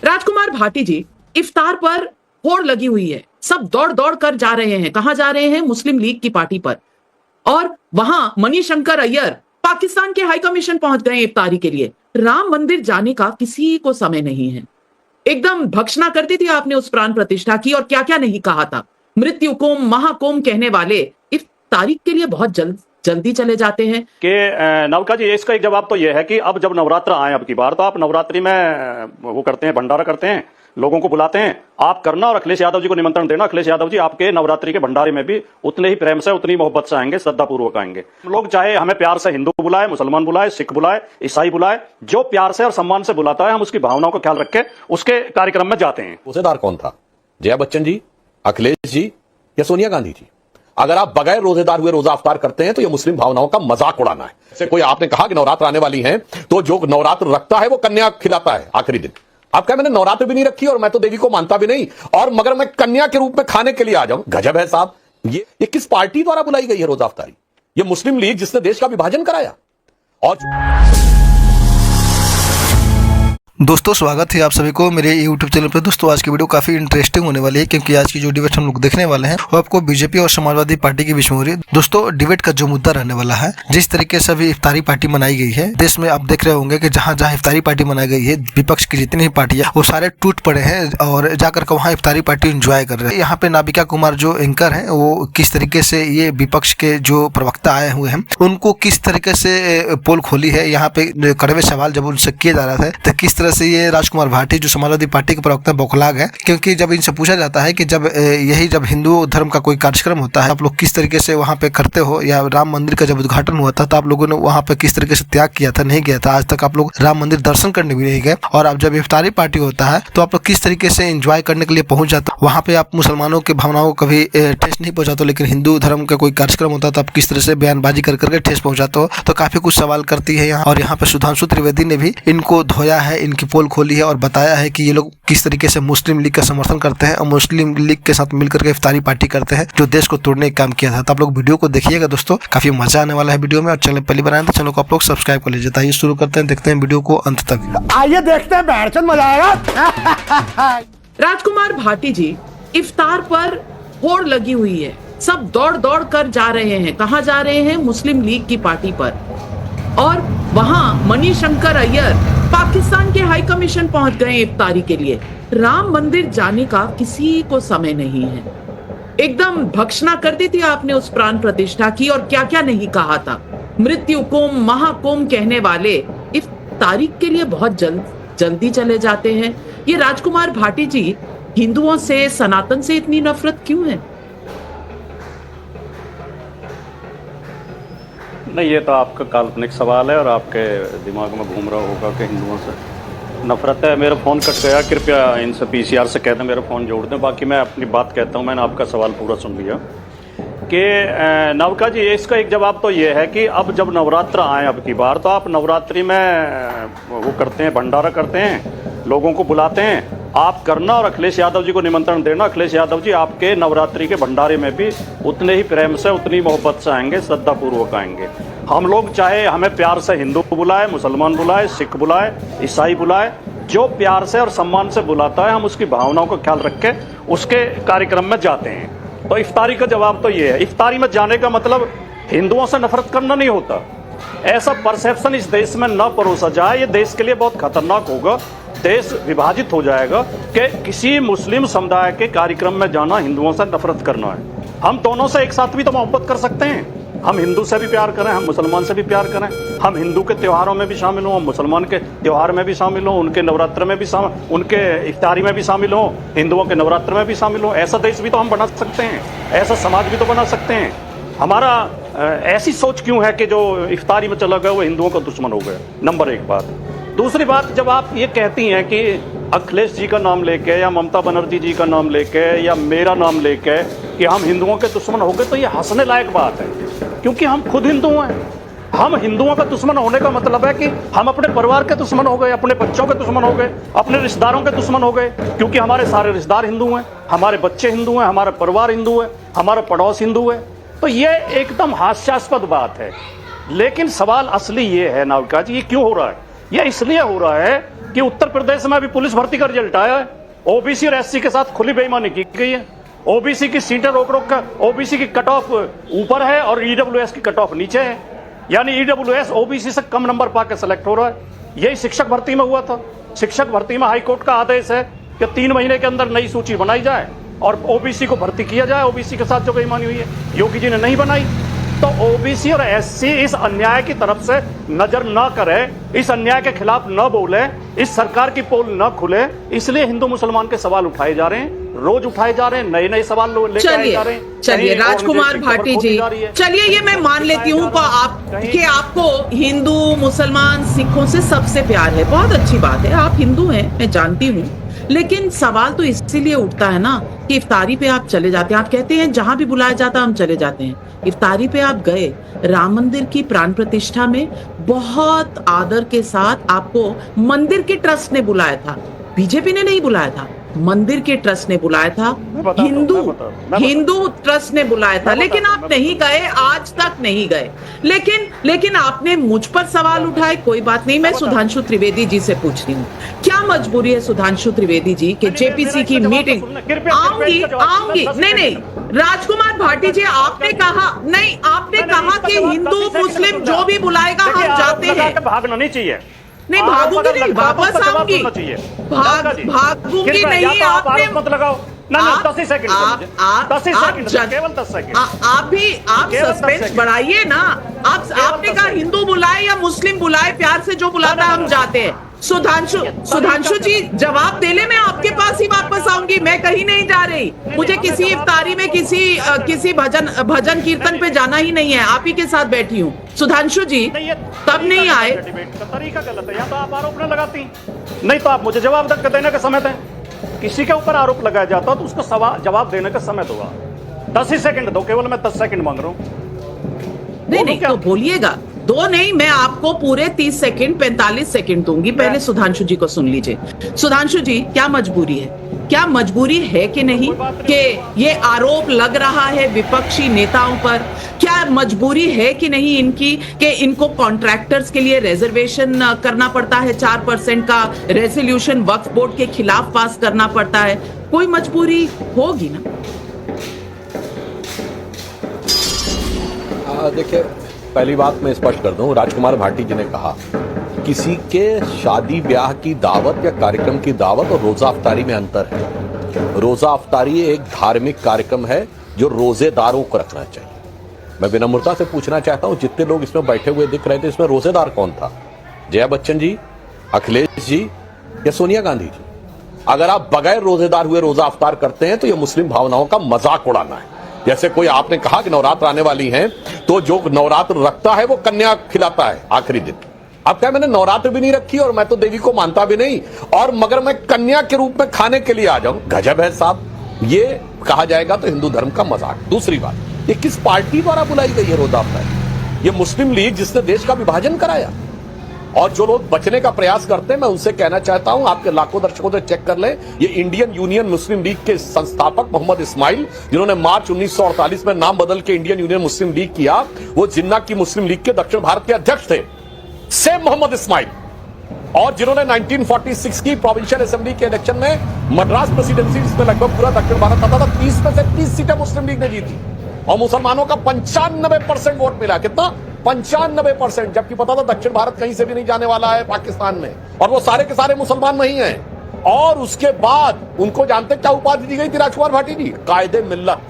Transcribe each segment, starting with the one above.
राजकुमार भाटी जी, इफ्तार पर होड़ लगी हुई है। सब दौड़ दौड़ कर जा रहे हैं। कहां जा रहे हैं? मुस्लिम लीग की पार्टी पर। और वहां मणिशंकर अय्यर पाकिस्तान के हाई कमीशन पहुंच गए इफ्तारी के लिए। राम मंदिर जाने का किसी को समय नहीं है। एकदम भक्षणा कर दी थी आपने उस प्राण प्रतिष्ठा की, और क्या क्या नहीं कहा था। मृत्यु कोम महाकोम कहने वाले इफ्तारी के लिए बहुत जल्दी चले जाते हैं कि नवका जी, इसका एक जवाब तो यह है कि अब जब नवरात्र आए अब की बार, तो आप नवरात्रि में वो करते हैं, भंडारा करते हैं, लोगों को बुलाते हैं। आप करना और अखिलेश यादव जी को निमंत्रण देना। अखिलेश यादव जी आपके नवरात्रि के भंडारे में भी उतने ही प्रेम से, उतनी मोहब्बत से आएंगे, श्रद्धा पूर्वक आएंगे। लोग चाहे हमें प्यार से हिंदू बुलाए, मुसलमान बुलाए, सिख बुलाए, ईसाई बुलाए, जो प्यार से और सम्मान से बुलाता है, हम उसकी भावनाओं का ख्याल रख के उसके कार्यक्रम में जाते हैं। रोजेदार कौन था? जया बच्चन जी, अखिलेश जी या सोनिया गांधी जी? अगर आप बगैर रोजेदार हुए रोजा अफ्तार करते हैं तो यह मुस्लिम भावनाओं का मजाक उड़ाना है। जैसे कोई आपने कहा कि नवरात्र आने वाली हैं, तो जो नवरात्र रखता है वो कन्या खिलाता है आखिरी दिन। आप क्या, मैंने नवरात्र भी नहीं रखी और मैं तो देवी को मानता भी नहीं, और मगर मैं कन्या के रूप में खाने के लिए आ जाऊं? गजब है साहब। ये किस पार्टी द्वारा बुलाई गई है रोजा अफ्तारी? ये मुस्लिम लीग जिसने देश का विभाजन कराया। और दोस्तों, स्वागत है आप सभी को मेरे YouTube चैनल पर। दोस्तों, आज की वीडियो काफी इंटरेस्टिंग होने वाली है, क्योंकि आज की जो डिबेट हम लोग देखने वाले हैं वो आपको बीजेपी और समाजवादी पार्टी के बीच में हो रही है। दोस्तों, डिबेट का जो मुद्दा रहने वाला है, जिस तरीके से अभी इफ्तारी पार्टी मनाई गई है देश में, आप देख रहे होंगे कि जहां जहां इफ्तारी पार्टी मनाई गई है, विपक्ष की जितनी भी पार्टियां वो सारे टूट पड़े हैं और जाकर के वहाँ इफ्तारी पार्टी एंजॉय कर रहे हैं। यहाँ पे नाबिका कुमार जो एंकर है, वो किस तरीके से ये विपक्ष के जो प्रवक्ता आए हुए हैं उनको किस तरीके से पोल खोली है, यहाँ पे कड़वे सवाल जब उनसे किए जा रहा था, तो किस तरह से ये राजकुमार भाटी जो समाजवादी पार्टी के प्रवक्ता बौखला गए। क्योंकि जब इनसे पूछा जाता है कि जब हिंदू धर्म का कोई कार्यक्रम होता है, आप लोग किस तरीके से वहाँ पे करते हो, या राम मंदिर का जब उद्घाटन हुआ था तो आप लोगों ने वहाँ पे किस तरीके से त्याग किया था, नहीं किया था, आज तक आप लोग राम मंदिर दर्शन करने भी नहीं गए। और अब जब इफ्तारी पार्टी होता है तो आप लोग किस तरीके से एंजॉय करने के लिए पहुंच जाते हो, वहाँ पे आप मुसलमानों के भावनाओं को कभी ठेस नहीं पहुंचाते हो, लेकिन हिंदू धर्म का कोई कार्यक्रम होता है तो आप किस तरह से बयानबाजी कर करके ठेस पहुंचाते हो। तो काफी कुछ सवाल करती है यहाँ। और यहाँ पे सुधांशु त्रिवेदी ने भी इनको धोया है, इनकी पोल खोली है और बताया है कि ये लोग किस तरीके से मुस्लिम लीग का समर्थन करते हैं और मुस्लिम लीग के साथ मिलकर के इफ्तारी पार्टी करते हैं, जो देश को तोड़ने का काम किया था। तो आप लोग वीडियो को देखिएगा दोस्तों, काफी मजा आने वाला है वीडियो में। और चैनल पहले बनाए तो चैनल को आप लोग सब्सक्राइब कर लीजिए। आइए शुरू करते हैं, देखते हैं वीडियो को अंत तक। आइए देखते हैं, बैठ मजा आएगा। राजकुमार भाटी जी, इफ्तार पर होड़ लगी हुई है। सब दौड़ दौड़ कर जा रहे हैं। कहां जा रहे हैं? मुस्लिम लीग की पार्टी पर। और वहां मणिशंकर अय्यर पाकिस्तान के हाई कमीशन पहुंच गए इफ्तारी के लिए। राम मंदिर जाने का किसी को समय नहीं है। एकदम भक्षणा कर दी थी आपने उस प्राण प्रतिष्ठा की, और क्या क्या नहीं कहा था। मृत्यु कोम महाकोम कहने वाले इफ्तारी के लिए बहुत जल्दी चले जाते हैं। ये राजकुमार भाटी जी, हिंदुओं से, सनातन से इतनी नफरत क्यों है? नहीं, ये तो आपका काल्पनिक सवाल है और आपके दिमाग में घूम रहा होगा कि हिंदुओं से नफरत है। मेरा फ़ोन कट गया, कृपया इनसे पीसीआर से कह दें मेरा फ़ोन जोड़ दें। बाकी मैं अपनी बात कहता हूँ, मैंने आपका सवाल पूरा सुन लिया। कि नवका जी, इसका एक जवाब तो ये है कि अब जब नवरात्र आए अब की बार, तो आप नवरात्रि में वो करते हैं, भंडारा करते हैं, लोगों को बुलाते हैं। आप करना और अखिलेश यादव जी को निमंत्रण देना। अखिलेश यादव जी आपके नवरात्रि के भंडारे में भी उतने ही प्रेम से, उतनी मोहब्बत से आएंगे, श्रद्धा पूर्वक आएंगे। हम लोग चाहे हमें प्यार से हिंदू बुलाए, मुसलमान बुलाए, सिख बुलाए, ईसाई बुलाए, जो प्यार से और सम्मान से बुलाता है, हम उसकी भावनाओं का ख्याल रख के उसके कार्यक्रम में जाते हैं। तो इफ्तारी का जवाब तो ये है। इफ्तारी में जाने का मतलब हिंदुओं से नफरत करना नहीं होता। ऐसा परसेप्शन इस देश में न परोसा जाए, ये देश के लिए बहुत खतरनाक होगा। देश विभाजित हो जाएगा कि किसी मुस्लिम समुदाय के कार्यक्रम में जाना हिंदुओं से नफरत करना है। हम दोनों से एक साथ भी तो मोहब्बत कर सकते हैं। हम हिंदू से भी प्यार करें, हम मुसलमान से भी प्यार करें। हम हिंदू के त्योहारों में भी शामिल हों, हम मुसलमान के त्योहार में भी शामिल हों, उनके नवरात्र में भी उनके इफ्तारी में भी शामिल हों, हिंदुओं के नवरात्र में भी शामिल हों। ऐसा देश भी तो हम बना सकते हैं, ऐसा समाज भी तो बना सकते हैं। हमारा ऐसी सोच क्यों है कि जो इफ्तारी में चला गया वो हिंदुओं का दुश्मन हो गया? नंबर एक बात। दूसरी बात, जब आप ये कहती हैं कि अखिलेश जी का नाम लेके या ममता बनर्जी जी का नाम लेके या मेरा नाम लेके कि हम हिंदुओं के दुश्मन हो गए, तो ये हंसने लायक बात है, क्योंकि हम खुद हिंदू हैं। हम हिंदुओं का दुश्मन होने का मतलब है कि हम अपने परिवार के दुश्मन हो गए, अपने बच्चों के दुश्मन हो गए, अपने रिश्तेदारों के दुश्मन हो गए, क्योंकि हमारे सारे रिश्तेदार हिंदू हैं, हमारे बच्चे हिंदू हैं, हमारा परिवार हिंदू है, हमारा पड़ोस हिंदू है। तो ये एकदम हास्यास्पद बात है। लेकिन सवाल असली ये है नाविका जी, ये क्यों हो रहा है? ये इसलिए हो रहा है कि उत्तर प्रदेश में अभी पुलिस भर्ती का रिजल्ट आया है, ओबीसी और एससी के साथ खुली बेईमानी की गई है। ओबीसी की सीटें रोक रोक कर ओबीसी की कट ऑफ ऊपर है और ईडब्ल्यूएस की कट ऑफ नीचे है, यानी ईडब्ल्यूएस ओबीसी से कम नंबर पाकर सेलेक्ट हो रहा है। यही शिक्षक भर्ती में हुआ था। शिक्षक भर्ती में हाईकोर्ट का आदेश है कि 3 महीने के अंदर नई सूची बनाई जाए और ओबीसी को भर्ती किया जाए। ओबीसी के साथ जो बेईमानी हुई है, योगी जी ने नहीं बनाई। तो ओबीसी और एससी इस अन्याय की तरफ से नजर न करे, इस अन्याय के खिलाफ न बोले, इस सरकार की पोल न खुले, इसलिए हिंदू मुसलमान के सवाल उठाए जा रहे हैं, रोज उठाए जा रहे हैं, नए नए सवाल लेके आए जा रहे हैं। चलिए राजकुमार भाटी जी, चलिए ये मैं मान लेती हूँ कि आपको हिंदू मुसलमान सिखों से सबसे प्यार है, बहुत अच्छी बात है, आप हिंदू हैं मैं जानती हूँ, लेकिन सवाल तो इसीलिए उठता है ना कि इफ्तारी पे आप चले जाते हैं, आप कहते हैं जहां भी बुलाया जाता हम चले जाते हैं। इफ्तारी पे आप गए, राम मंदिर की प्राण प्रतिष्ठा में बहुत आदर के साथ आपको मंदिर के ट्रस्ट ने बुलाया था, बीजेपी ने नहीं बुलाया था, मंदिर के ट्रस्ट ने बुलाया था, हिंदू ट्रस्ट ने बुलाया था, लेकिन आप नहीं गए, आज तक नहीं गए। लेकिन आपने मुझ पर सवाल उठाए, कोई बात नहीं, मैं सुधांशु त्रिवेदी जी से पूछ रही हूँ, क्या मजबूरी है सुधांशु त्रिवेदी जी के जेपीसी की मीटिंग आऊंगी नहीं राजकुमार भाटी जी, आपने कहा कि हिंदू मुस्लिम जो भी बुलाएगा हम जाते हैं, भागना नहीं चाहिए। नहीं भागूंगी नहीं, वापस आऊंगी, भागूंगी नहीं, आपने मत लगाओ ना, 10 ही सेकंड केवल 10 सेकंड आप सस्पेंस बढ़ाइए ना। आपने कहा हिंदू बुलाए या मुस्लिम बुलाए, प्यार से जो बुलाता हम जाते हैं। सुधांशु जी जवाब दे ले, मैं आपके पास ही वापस आऊंगी, मैं कहीं नहीं जा रही, मुझे किसी इफ्तारी में किसी भजन कीर्तन पे जाना ही नहीं है, आप ही के साथ बैठी हूँ। सुधांशु जी तब नहीं आए, तरीका गलत है, या तो आप आरोप न लगाती, नहीं तो आप मुझे जवाब देने का समय दें। किसी के ऊपर आरोप लगाया जाता तो उसको जवाब देने का समय दो, 10 ही सेकंड दो, केवल मैं 10 सेकंड मांग रहा हूँ। नहीं तो बोलिएगा, 2 नहीं, मैं आपको पूरे 30 सेकंड 45 सेकंड दूंगी, पहले सुधांशु जी को सुन लीजिए। सुधांशु जी क्या मजबूरी है कि नहीं कि ये आरोप लग रहा है विपक्षी नेताओं पर, क्या मजबूरी है कि नहीं इनकी कि इनको कॉन्ट्रैक्टर्स के लिए रिजर्वेशन करना पड़ता है, 4% का रेजोल्यूशन वक्फ बोर्ड के खिलाफ पास करना पड़ता है, कोई मजबूरी होगी ना? देखिए, पहली बात मैं स्पष्ट कर दूं, राजकुमार भाटी जी ने कहा किसी के शादी ब्याह की दावत या कार्यक्रम की दावत और रोजा अफ्तारी में अंतर है। रोजा अफ्तारी एक धार्मिक कार्यक्रम है जो रोजेदारों को रखना चाहिए। मैं विनम्रता से पूछना चाहता हूं, जितने लोग इसमें बैठे हुए दिख रहे थे, इसमें रोजेदार कौन था? जया बच्चन जी, अखिलेश जी या सोनिया गांधी जी? अगर आप बगैर रोजेदार हुए रोजा अफ्तार करते हैं तो यह मुस्लिम भावनाओं का मजाक उड़ाना है। जैसे कोई आपने कहा कि नवरात्र आने वाली हैं, तो जो नवरात्र रखता है वो कन्या खिलाता है आखिरी दिन। अब क्या, मैंने नवरात्र भी नहीं रखी और मैं तो देवी को मानता भी नहीं, और मगर मैं कन्या के रूप में खाने के लिए आ जाऊं, गजब है साहब, ये कहा जाएगा तो हिंदू धर्म का मजाक। दूसरी बात, ये किस पार्टी द्वारा बुलाई गई है रोजा अफ्तारी? ये मुस्लिम लीग जिसने देश का विभाजन कराया। और जो लोग बचने का प्रयास करते हैं, मैं उनसे कहना चाहता हूं, आपके लाखों दर्शकों से चेक कर लें, ये इंडियन यूनियन मुस्लिम लीग के संस्थापक मोहम्मद इस्माइल, जिन्होंने मार्च 1948 में नाम बदल के इंडियन यूनियन मुस्लिम लीग किया, वो जिन्ना की मुस्लिम लीग के दक्षिण भारत के अध्यक्ष थे, सेम मोहम्मद इस्माइल। और जिन्होंने 1946 की प्रोविंशियल असेंबली के इलेक्शन में मद्रास प्रेसिडेंसी, जिसमें लगभग पूरा दक्षिण भारत आता था, 30 में से 30 सीटें मुस्लिम लीग ने जीती और मुसलमानों का 95% वोट मिला। कितना? 95%, जबकि पता था दक्षिण भारत कहीं से भी नहीं जाने वाला है पाकिस्तान में, और वो सारे के सारे मुसलमान नहीं हैं। और उसके बाद उनको जानते क्या उपाधि दी गई थी राजकुमार भाटी जी? कायदे मिल्लत,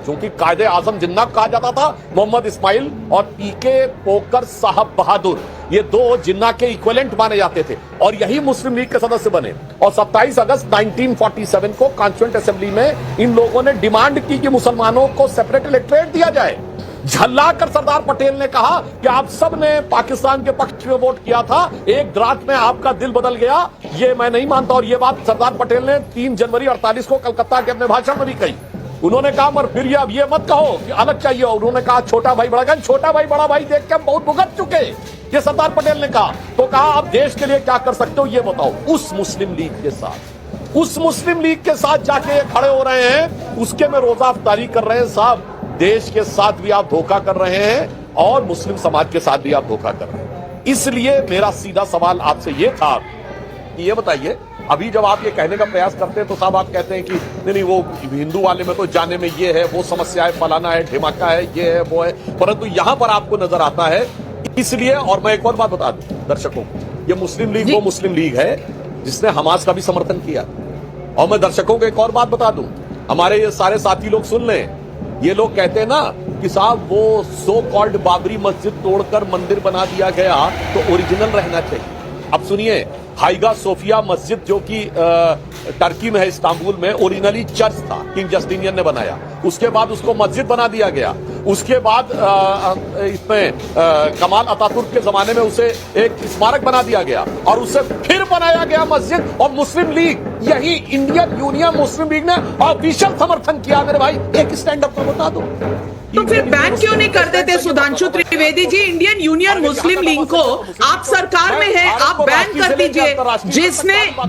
क्योंकि कायदे आजम जिन्ना कहा जाता था मोहम्मद इस्माइल और पीके पोकर साहब बहादुर, ये 2 जिन्ना के इक्विवेलेंट माने जाते थे और यही मुस्लिम लीग के सदस्य बने। और 27 अगस्त 1947 को कॉन्स्टिट्यूएंट असेंबली में इन लोगों ने डिमांड की कि मुसलमानों को सेपरेट इलेक्टोरेट दिया जाए। झल्लाकर सरदार पटेल ने कहा कि आप सब ने पाकिस्तान के पक्ष में वोट किया था, एक रात में आपका दिल बदल गया, ये मैं नहीं मानता। और ये बात सरदार पटेल ने 3 जनवरी 48 को कलकत्ता के अपने भाषण में भी कही। उन्होंने कहा मगर फिर ये मत कहो कि अलग चाहिए, और उन्होंने कहा छोटा भाई बड़ा भाई, छोटा भाई बड़ा भाई देख के हम बहुत भुगत चुके, ये सरदार पटेल ने कहा। तो कहा आप देश के लिए क्या कर सकते हो ये बताओ। उस मुस्लिम लीग के साथ जाके खड़े हो रहे हैं, उसके में रोजा अफ्तारी कर रहे हैं। साहब, देश के साथ भी आप धोखा कर रहे हैं और मुस्लिम समाज के साथ भी आप धोखा कर रहे हैं। इसलिए मेरा सीधा सवाल आपसे यह था कि ये बताइए, अभी जब आप ये कहने का प्रयास करते हैं तो साहब आप कहते हैं कि नहीं वो हिंदू वाले में तो जाने में ये है, वो समस्या है, फलाना है, ढिमाका है, ये है, वो है, परंतु यहां पर आपको नजर आता है इसलिए। और मैं एक और बात बता दूं दर्शकों को, ये मुस्लिम लीग वो मुस्लिम लीग है जिसने हमास का भी समर्थन किया। और मैं दर्शकों को एक और बात बता दूं, हमारे ये सारे साथी लोग सुन लें, ये लोग कहते हैं ना कि साहब वो सो कॉल्ड बाबरी मस्जिद तोड़कर मंदिर बना दिया गया तो ओरिजिनल रहना चाहिए। अब सुनिए, हाइगा सोफिया मस्जिद जो कि टर्की में है, इस्तांबुल में, ओरिजिनली चर्च था, किंग जस्टिनियन ने बनाया, उसके बाद उसको मस्जिद बना दिया गया। उसके बाद इसमें कमाल अतातुर्क के जमाने में उसे एक स्मारक बना दिया गया और उसे फिर बनाया गया मस्जिद। और मुस्लिम लीग, यही इंडियन यूनियन मुस्लिम लीग ने ऑफिशियल समर्थन किया। मेरे भाई एक स्टैंड अप तो बता दो, तो फिर बैन क्यों नहीं कर देते सुधांशु त्रिवेदी जी? इंडियन यूनियन मुस्लिम लीग को, आप सरकार में है, आप बैन कर दीजिए।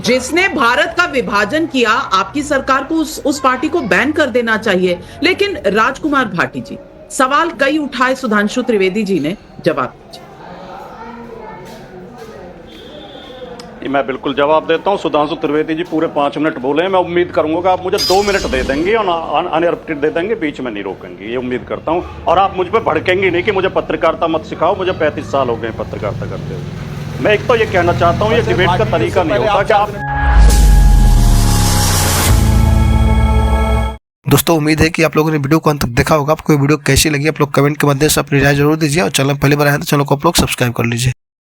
जिसने भारत का विभाजन किया, आपकी सरकार को उस पार्टी को बैन कर देना चाहिए। लेकिन राजकुमार भाटी जी, सवाल कई उठाए सुधांशु त्रिवेदी जी ने, जवाब दीजिए। मैं बिल्कुल जवाब देता हूं। सुधांशु त्रिवेदी जी पूरे 5 मिनट बोले हैं, मैं उम्मीद करूंगा आप मुझे 2 मिनट दे देंगे और अनइंटरप्टेड दे देंगे, बीच में नहीं रोकेंगे, ये उम्मीद करता हूं। और आप मुझ पर भड़केंगे नहीं कि मुझे पत्रकारिता मत सिखाओ, मुझे 35 साल हो गए पत्रकारिता करते हुए। मैं एक तो ये कहना चाहता हूं, ये डिबेट का तरीका नहीं होता कि आप। दोस्तों उम्मीद है कि आप लोगों ने वीडियो को अंत तक देखा होगा। आपको वीडियो कैसी लगी आप लोग कमेंट के माध्यम से अपनी राय जरूर दीजिए और चैनल पहली बार आए तो चैनल को आप लोग सब्सक्राइब कर लीजिए।